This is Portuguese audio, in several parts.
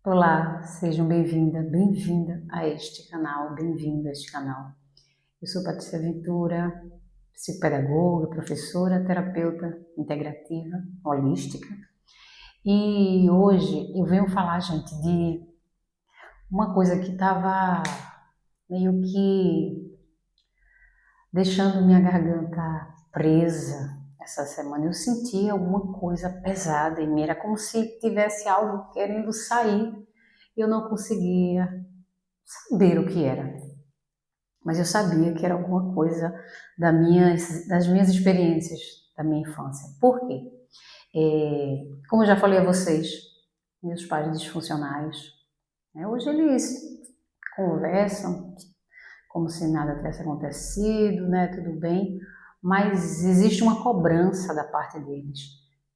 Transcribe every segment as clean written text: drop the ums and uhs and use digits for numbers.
Olá, sejam bem-vinda a este canal, bem-vindo a este canal. Eu sou Patrícia Ventura, psicopedagoga, professora, terapeuta integrativa, holística, e hoje eu venho falar, gente, de uma coisa que estava meio que deixando minha garganta presa essa semana. Eu senti alguma coisa pesada em mim, era como se tivesse algo querendo sair, eu não conseguia saber o que era. Mas eu sabia que era alguma coisa das minhas experiências da minha infância. Por quê? Como eu já falei a vocês, meus pais disfuncionais, né, hoje eles conversam como se nada tivesse acontecido, né, tudo bem, mas existe uma cobrança da parte deles.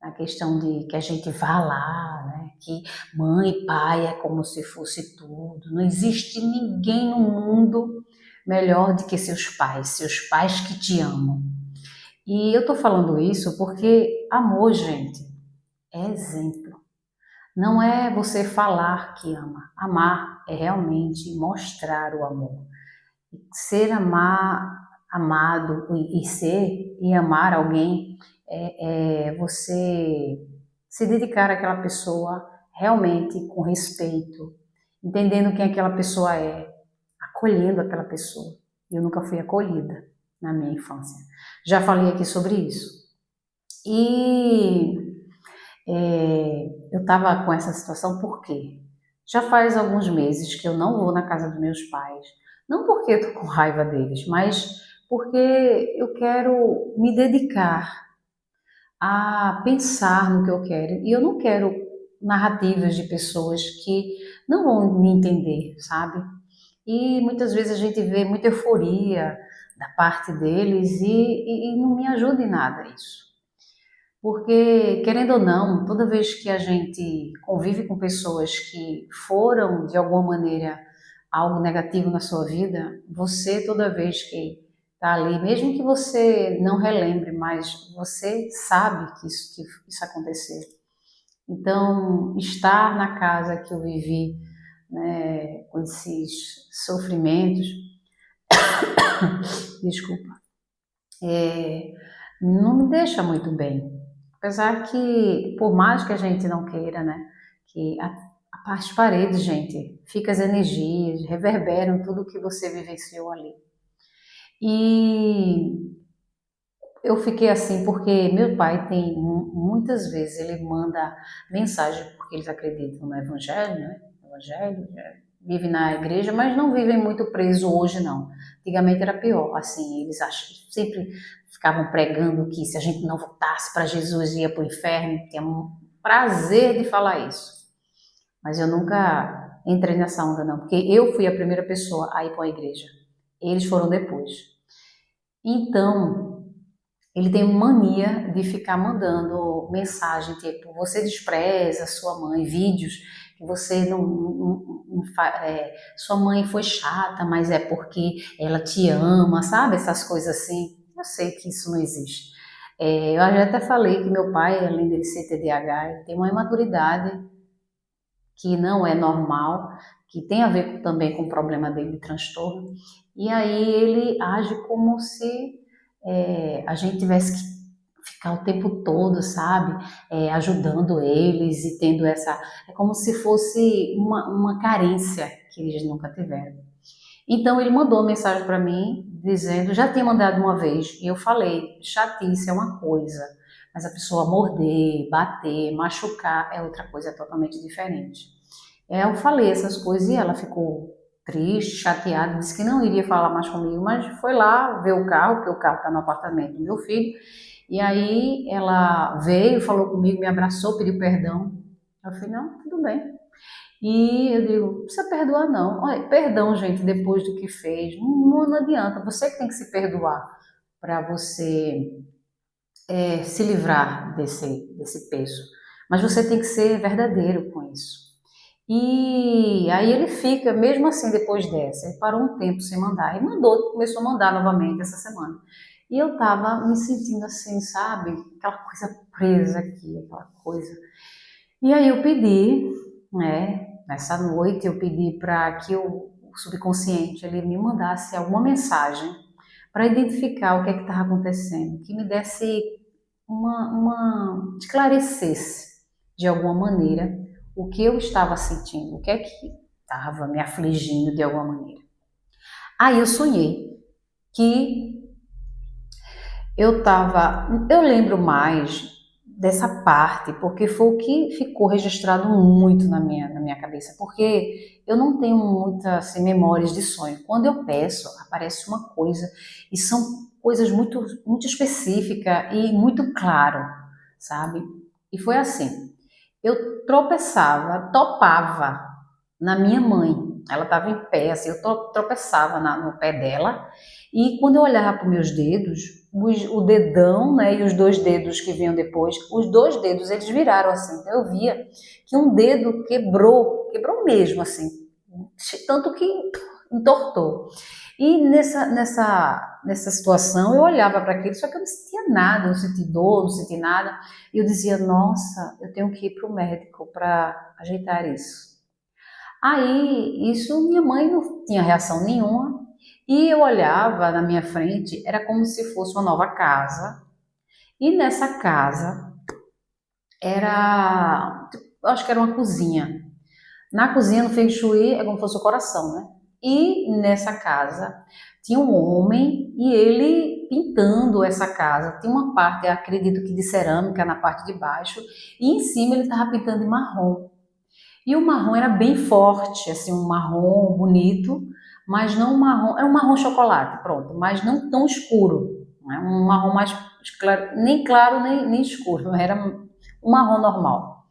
A questão de que a gente vá lá, né, que mãe e pai é como se fosse tudo. Não existe ninguém no mundo melhor do que seus pais que te amam. E eu tô falando isso porque amor, gente, é exemplo. Não é você falar que ama. Amar é realmente mostrar o amor. Ser amado e amar alguém é você se dedicar àquela pessoa realmente com respeito, entendendo quem aquela pessoa é, acolhendo aquela pessoa. Eu nunca fui acolhida na minha infância. Já falei aqui sobre isso. E eu estava com essa situação porque já faz alguns meses que eu não vou na casa dos meus pais. Não porque eu tô com raiva deles, mas porque eu quero me dedicar a pensar no que eu quero. E eu não quero narrativas de pessoas que não vão me entender, sabe? E muitas vezes a gente vê muita euforia da parte deles e não me ajuda em nada isso. Porque, querendo ou não, toda vez que a gente convive com pessoas que foram, de alguma maneira, algo negativo na sua vida, você, toda vez que está ali, mesmo que você não relembre, mas você sabe que isso aconteceu. Então, estar na casa que eu vivi, né, com esses sofrimentos, desculpa, não me deixa muito bem. Apesar que, por mais que a gente não queira, né, que as paredes, gente, fica as energias, reverberam tudo que você vivenciou ali. E eu fiquei assim porque meu pai tem, muitas vezes, ele manda mensagem, porque eles acreditam no evangelho, né, evangelho, vive na igreja, mas não vivem muito preso hoje, não. Antigamente era pior, assim, eles acham, sempre ficavam pregando que se a gente não voltasse para Jesus ia para o inferno, tinha um prazer de falar isso. Mas eu nunca entrei nessa onda, não, porque eu fui a primeira pessoa a ir para a igreja. Eles foram depois. Então, ele tem mania de ficar mandando mensagem, tipo, você despreza sua mãe, vídeos que você sua mãe foi chata, mas é porque ela te ama, sabe? Essas coisas assim. Eu sei que isso não existe. Eu já até falei que meu pai, além de ser TDAH, ele tem uma imaturidade que não é normal, que tem a ver também com o problema dele de transtorno. E aí ele age como se a gente tivesse que ficar o tempo todo, sabe, ajudando eles e tendo essa, é como se fosse uma carência que eles nunca tiveram. Então ele mandou uma mensagem para mim dizendo, já tinha mandado uma vez, e eu falei, chatice é uma coisa, mas a pessoa morder, bater, machucar é outra coisa totalmente diferente. Eu falei essas coisas e ela ficou triste, chateada, disse que não iria falar mais comigo, mas foi lá ver o carro, porque o carro está no apartamento do meu filho, e aí ela veio, falou comigo, me abraçou, pediu perdão. Eu falei, não, tudo bem. E eu digo, não precisa perdoar não. Olha, perdão, gente, depois do que fez, não adianta, você que tem que se perdoar para você se livrar desse peso. Mas você tem que ser verdadeiro com isso. E aí ele fica, mesmo assim, depois dessa, ele parou um tempo sem mandar, e mandou, começou a mandar novamente essa semana. E eu tava me sentindo assim, sabe? Aquela coisa presa aqui, aquela coisa. E aí eu pedi, né? nessa noite eu pedi para que o subconsciente ele me mandasse alguma mensagem para identificar o que é que estava acontecendo, que me desse esclarecesse de alguma maneira o que eu estava sentindo, o que é que estava me afligindo de alguma maneira. Aí eu sonhei que eu lembro mais dessa parte, porque foi o que ficou registrado muito na minha cabeça, porque eu não tenho muitas assim, memórias de sonho. Quando eu peço, aparece uma coisa, e são coisas muito, muito específicas e muito claro, sabe? E foi assim, eu tropeçava, topava na minha mãe, ela estava em pé, assim, eu tropeçava no pé dela, e quando eu olhava para os meus dedos, o dedão, né, e os dois dedos que vinham depois, os dois dedos, eles viraram assim, então eu via que um dedo quebrou mesmo, assim, tanto que entortou. E nessa situação eu olhava para aquilo, só que eu não sentia nada, não senti dor, não senti nada, e eu dizia, nossa, eu tenho que ir para o médico para ajeitar isso. Aí, isso minha mãe não tinha reação nenhuma, e eu olhava na minha frente, era como se fosse uma nova casa, e nessa casa eu acho que era uma cozinha. Na cozinha, no Feng Shui, é como se fosse o coração, né? E nessa casa tinha um homem e ele pintando essa casa. Tinha uma parte, acredito que de cerâmica na parte de baixo, e em cima ele estava pintando de marrom. E o marrom era bem forte, assim, um marrom bonito, mas não um marrom, era um marrom chocolate, pronto, mas não tão escuro, né? Um marrom mais claro, nem claro nem escuro, era um marrom normal.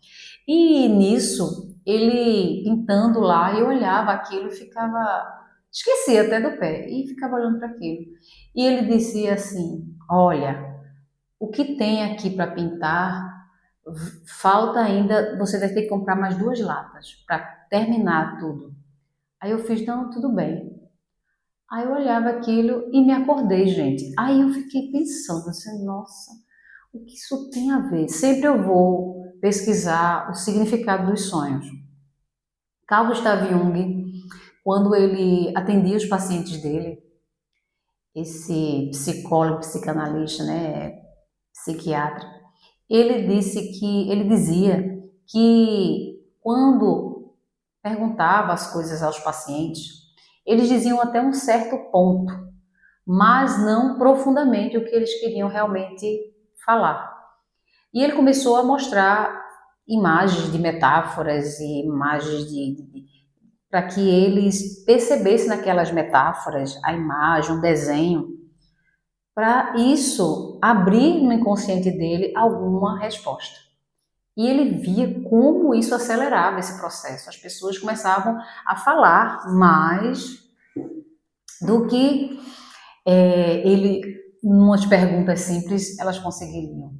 E nisso, ele pintando lá, eu olhava aquilo e ficava, esquecia até do pé, e ficava olhando para aquilo. E ele dizia assim: olha, o que tem aqui para pintar, falta ainda, você vai ter que comprar mais 2 latas para terminar tudo. Aí eu fiz, não, tudo bem. Aí eu olhava aquilo e me acordei, gente. Aí eu fiquei pensando assim, nossa, o que isso tem a ver? Sempre eu vou pesquisar o significado dos sonhos. Carl Gustav Jung, quando ele atendia os pacientes dele, esse psicólogo, psicanalista, né, psiquiatra, ele dizia que quando perguntava as coisas aos pacientes, eles diziam até um certo ponto, mas não profundamente o que eles queriam realmente falar. E ele começou a mostrar imagens de metáforas e imagens para que eles percebessem naquelas metáforas a imagem, o desenho, para isso abrir no inconsciente dele alguma resposta. E ele via como isso acelerava esse processo. As pessoas começavam a falar mais do que ele, umas perguntas simples, elas conseguiriam,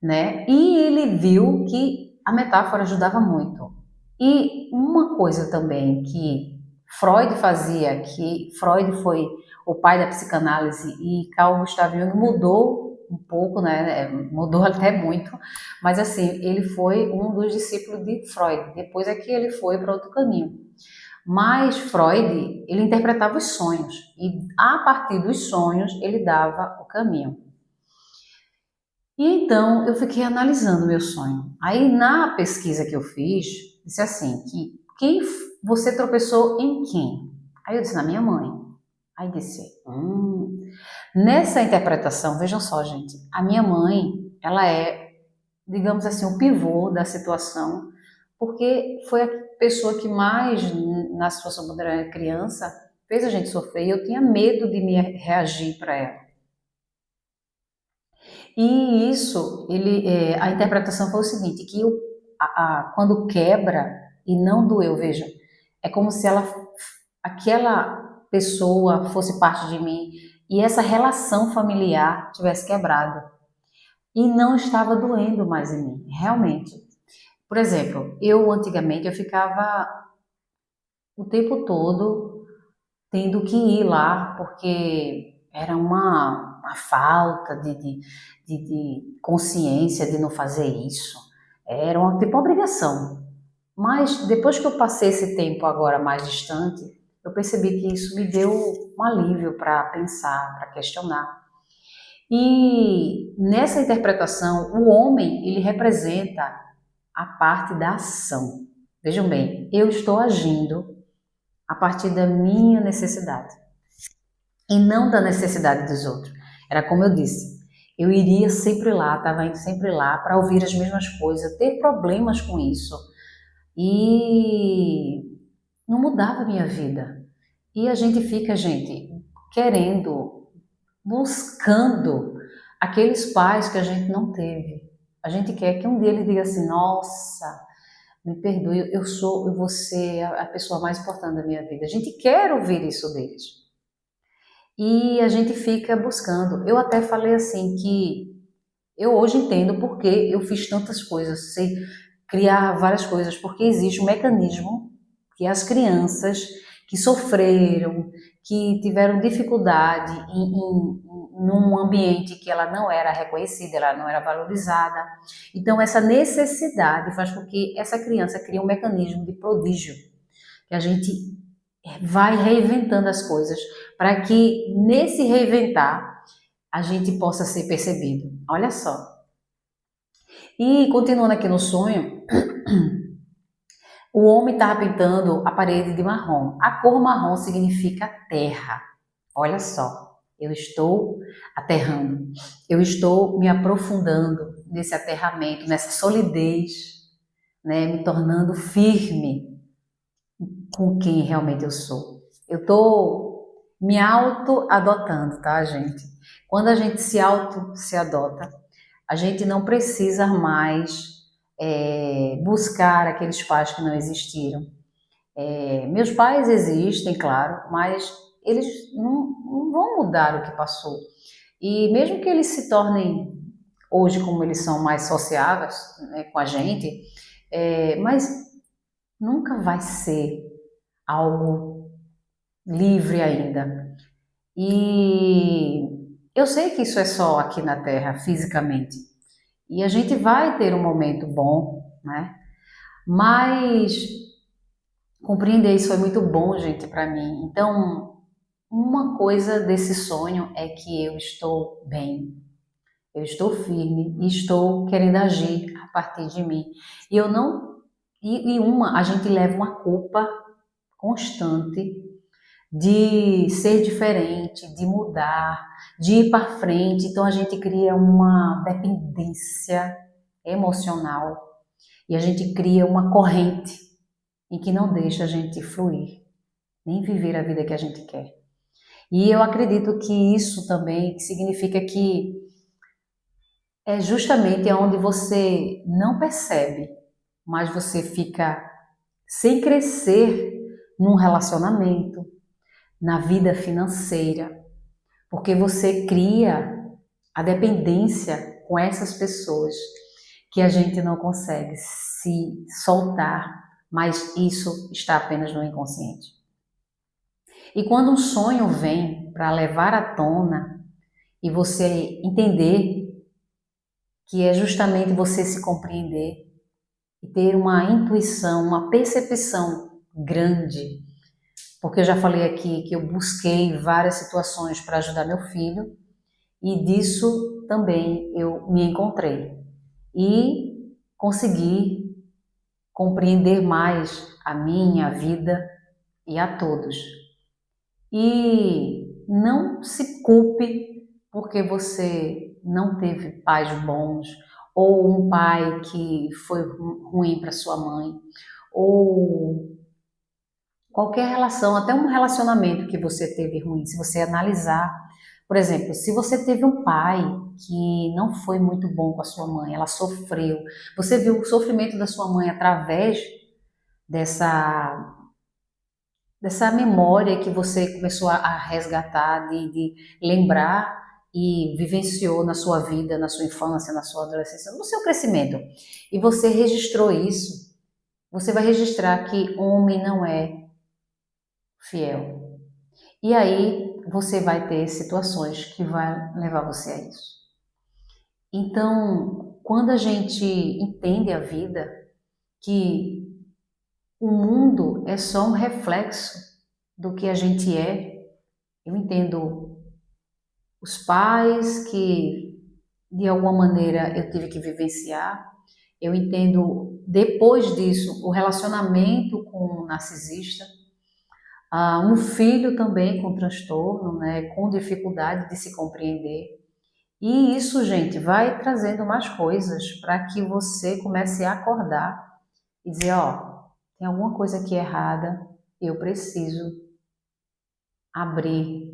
né? E ele viu que a metáfora ajudava muito. E uma coisa também que Freud fazia, que Freud foi o pai da psicanálise e Carl Gustav Jung mudou um pouco, né? Mudou até muito, mas assim, ele foi um dos discípulos de Freud. Depois é que ele foi para outro caminho. Mas Freud, ele interpretava os sonhos e a partir dos sonhos ele dava o caminho. E então eu fiquei analisando meu sonho. Aí na pesquisa que eu fiz, disse assim, que você tropeçou em quem? Aí eu disse, na minha mãe. Aí disse, nessa interpretação, vejam só, gente, a minha mãe, ela é, digamos assim, o pivô da situação, porque foi a pessoa que mais, na situação quando eu era criança, fez a gente sofrer e eu tinha medo de me reagir para ela. E isso, a interpretação foi o seguinte, que quando quebra e não doeu, veja, é como se aquela pessoa fosse parte de mim e essa relação familiar tivesse quebrado e não estava doendo mais em mim, realmente. Por exemplo, eu antigamente eu ficava o tempo todo tendo que ir lá porque era uma falta de consciência de não fazer isso. Era tipo uma obrigação. Mas depois que eu passei esse tempo agora mais distante, eu percebi que isso me deu um alívio para pensar, para questionar. E nessa interpretação, o homem, ele representa a parte da ação. Vejam bem, eu estou agindo a partir da minha necessidade e não da necessidade dos outros. Era como eu disse, eu iria sempre lá, estava indo sempre lá para ouvir as mesmas coisas, ter problemas com isso e não mudava a minha vida. E a gente fica, gente, querendo, buscando aqueles pais que a gente não teve. A gente quer que um dia ele diga assim, nossa, me perdoe, eu vou ser a pessoa mais importante da minha vida. A gente quer ouvir isso deles. E a gente fica buscando. Eu até falei assim que eu hoje entendo porque eu fiz tantas coisas, sei criar várias coisas, porque existe um mecanismo que as crianças que sofreram, que tiveram dificuldade num ambiente que ela não era reconhecida, ela não era valorizada. Então, essa necessidade faz com que essa criança crie um mecanismo de prodígio, que a gente vai reinventando as coisas para que nesse reinventar a gente possa ser percebido. Olha só. E continuando aqui no sonho, o homem estava pintando a parede de marrom. A cor marrom significa terra. Olha só, eu estou aterrando, eu estou me aprofundando nesse aterramento, nessa solidez, né, me tornando firme com quem realmente eu sou. Eu estou me auto-adotando, tá, gente? Quando a gente se adota, a gente não precisa mais buscar aqueles pais que não existiram. Meus pais existem, claro, mas eles não vão mudar o que passou. E mesmo que eles se tornem, hoje como eles são mais sociáveis, né, com a gente, mas nunca vai ser algo livre ainda. E eu sei que isso é só aqui na Terra, fisicamente. E a gente vai ter um momento bom, né? Mas compreender isso foi muito bom, gente, para mim. Então, uma coisa desse sonho é que eu estou bem, eu estou firme e estou querendo agir a partir de mim. E eu não. A gente leva uma culpa constante de ser diferente, de mudar, de ir para frente. Então a gente cria uma dependência emocional e a gente cria uma corrente em que não deixa a gente fluir, nem viver a vida que a gente quer. E eu acredito que isso também significa que é justamente onde você não percebe, mas você fica sem crescer num relacionamento, na vida financeira, porque você cria a dependência com essas pessoas que a gente não consegue se soltar, mas isso está apenas no inconsciente. E quando um sonho vem para levar à tona e você entender que é justamente você se compreender e ter uma intuição, uma percepção grande, porque eu já falei aqui que eu busquei várias situações para ajudar meu filho e disso também eu me encontrei e consegui compreender mais a minha vida e a todos. E não se culpe porque você não teve pais bons ou um pai que foi ruim para sua mãe ou qualquer relação, até um relacionamento que você teve ruim, se você analisar, por exemplo, se você teve um pai que não foi muito bom com a sua mãe, ela sofreu, você viu o sofrimento da sua mãe através dessa dessa memória que você começou a resgatar, de lembrar e vivenciou na sua vida, na sua infância, na sua adolescência, no seu crescimento, e você registrou isso, você vai registrar que homem não é fiel. E aí você vai ter situações que vai levar você a isso. Então, quando a gente entende a vida, que o mundo é só um reflexo do que a gente é. Eu entendo os pais que, de alguma maneira, eu tive que vivenciar. Eu entendo, depois disso, o relacionamento com o narcisista. Um filho também com transtorno, né, com dificuldade de se compreender. E isso, gente, vai trazendo mais coisas para que você comece a acordar e dizer, ó, tem alguma coisa aqui errada, eu preciso abrir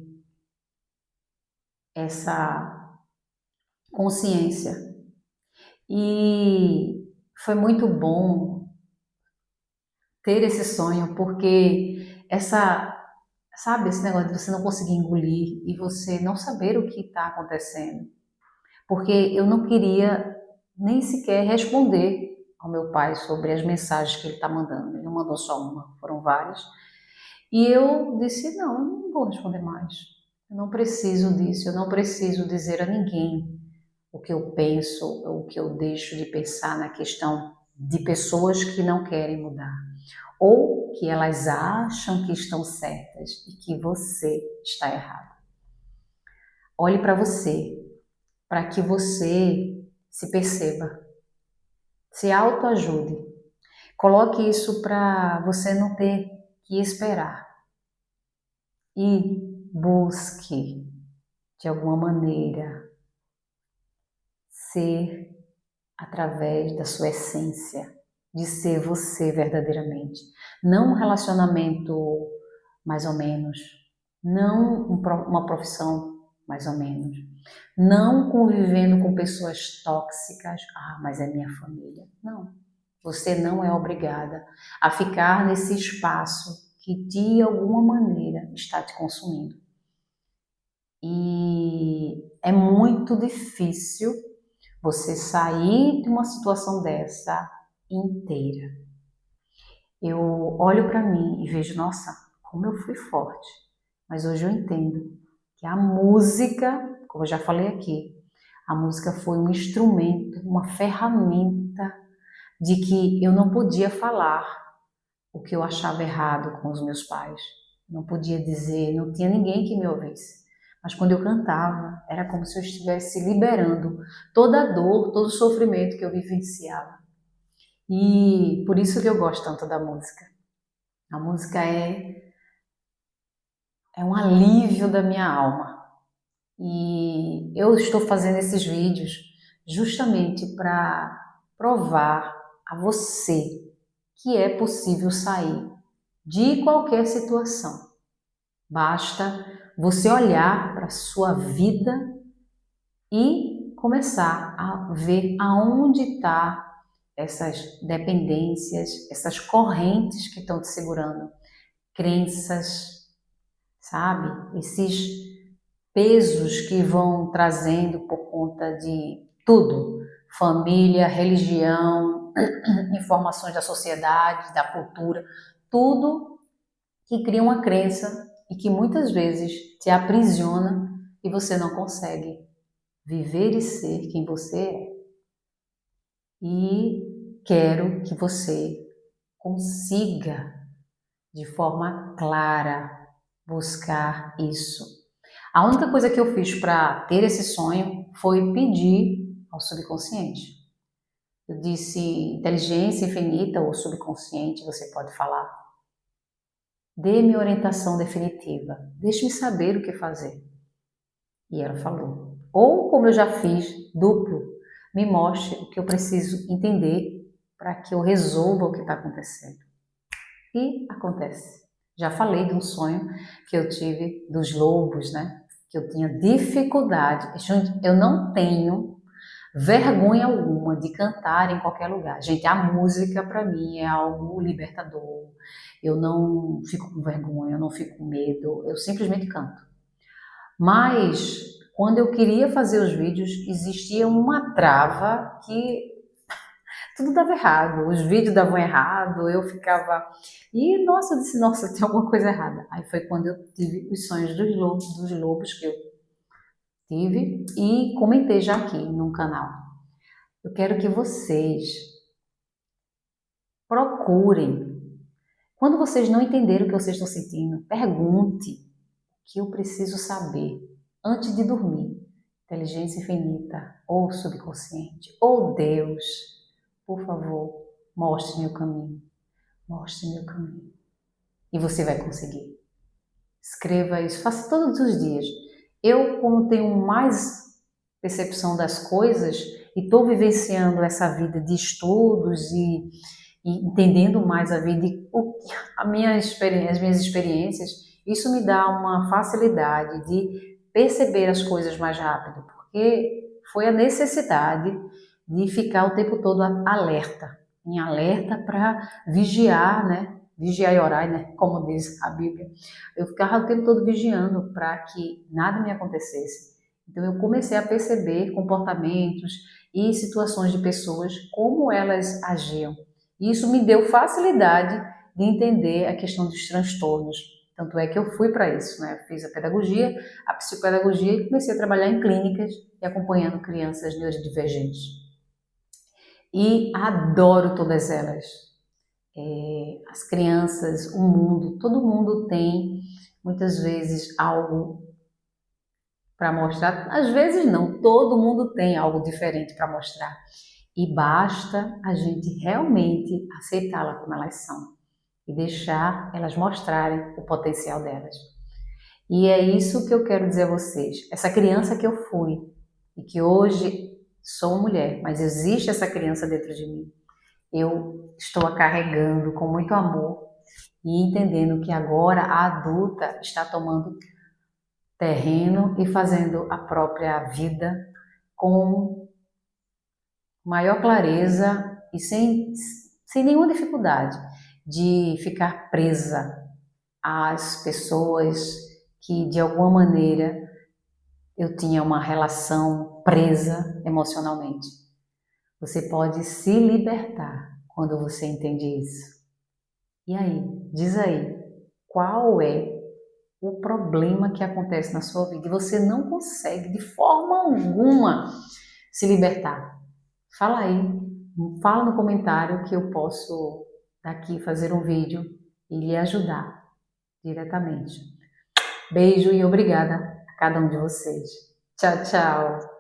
essa consciência. E foi muito bom ter esse sonho, porque sabe, esse negócio de você não conseguir engolir e você não saber o que está acontecendo. Porque eu não queria nem sequer responder ao meu pai sobre as mensagens que ele está mandando. Ele não mandou só uma, foram várias. E eu disse, não, eu não vou responder mais. Eu não preciso disso, eu não preciso dizer a ninguém o que eu penso, o que eu deixo de pensar na questão de pessoas que não querem mudar. Ou que elas acham que estão certas e que você está errado. Olhe para você, para que você se perceba, se autoajude. Coloque isso para você não ter que esperar e busque, de alguma maneira, ser através da sua essência, de ser você verdadeiramente. Não um relacionamento mais ou menos, não uma profissão mais ou menos, não convivendo com pessoas tóxicas, mas é minha família. Não, você não é obrigada a ficar nesse espaço que de alguma maneira está te consumindo. E é muito difícil você sair de uma situação dessa inteira. Eu olho para mim e vejo, nossa, como eu fui forte. Mas hoje eu entendo que a música, como eu já falei aqui, a música foi um instrumento, uma ferramenta de que eu não podia falar o que eu achava errado com os meus pais. Não podia dizer, não tinha ninguém que me ouvisse. Mas quando eu cantava, era como se eu estivesse liberando toda a dor, todo o sofrimento que eu vivenciava. E por isso que eu gosto tanto da música. A música é um alívio da minha alma. E eu estou fazendo esses vídeos justamente para provar a você que é possível sair de qualquer situação. Basta você olhar para a sua vida e começar a ver aonde está essas dependências, essas correntes que estão te segurando, crenças, sabe? Esses pesos que vão trazendo por conta de tudo, família, religião, informações da sociedade, da cultura, tudo que cria uma crença e que muitas vezes te aprisiona e você não consegue viver e ser quem você é. E quero que você consiga, de forma clara, buscar isso. A única coisa que eu fiz para ter esse sonho foi pedir ao subconsciente. Eu disse, inteligência infinita ou subconsciente, você pode falar. Dê-me orientação definitiva. Deixe-me saber o que fazer. E ela falou. Ou, como eu já fiz, duplo. Me mostre o que eu preciso entender para que eu resolva o que está acontecendo. E acontece. Já falei de um sonho que eu tive dos lobos, né? Que eu tinha dificuldade. Gente, eu não tenho vergonha alguma de cantar em qualquer lugar. Gente, a música para mim é algo libertador. Eu não fico com vergonha, eu não fico com medo, eu simplesmente canto. Mas quando eu queria fazer os vídeos, existia uma trava que tudo dava errado, os vídeos davam errado, eu ficava. E nossa, eu disse, nossa, tem alguma coisa errada. Aí foi quando eu tive os sonhos dos lobos que eu tive e comentei já aqui no canal. Eu quero que vocês procurem Quando vocês não entenderem o que vocês estão sentindo, pergunte o que eu preciso saber antes de dormir. Inteligência infinita, ou subconsciente, ou Deus, por favor, mostre meu caminho. Mostre meu caminho. E você vai conseguir. Escreva isso, faça todos os dias. Eu, como tenho mais percepção das coisas e estou vivenciando essa vida de estudos e entendendo mais a vida e as minhas experiências, isso me dá uma facilidade de perceber as coisas mais rápido, porque foi a necessidade de ficar o tempo todo alerta, em alerta para vigiar, né? Vigiar e orar, né? Como diz a Bíblia. Eu ficava o tempo todo vigiando para que nada me acontecesse. Então eu comecei a perceber comportamentos e situações de pessoas, como elas agiam. E isso me deu facilidade de entender a questão dos transtornos. Tanto é que eu fui para isso, né? Eu fiz a pedagogia, a psicopedagogia e comecei a trabalhar em clínicas e acompanhando crianças neurodivergentes. E adoro todas elas. As crianças, o mundo, todo mundo tem muitas vezes algo para mostrar. Às vezes não, todo mundo tem algo diferente para mostrar. E basta a gente realmente aceitá-la como elas são e deixar elas mostrarem o potencial delas. E é isso que eu quero dizer a vocês. Essa criança que eu fui e que hoje sou mulher, mas existe essa criança dentro de mim. Eu estou a carregando com muito amor e entendendo que agora a adulta está tomando terreno e fazendo a própria vida com maior clareza e sem nenhuma dificuldade de ficar presa às pessoas que de alguma maneira eu tinha uma relação presa emocionalmente. Você pode se libertar quando você entende isso. E aí, diz aí, qual é o problema que acontece na sua vida e você não consegue de forma alguma se libertar? Fala aí, fala no comentário que eu posso daqui fazer um vídeo e lhe ajudar diretamente. Beijo e obrigada a cada um de vocês. Tchau, tchau!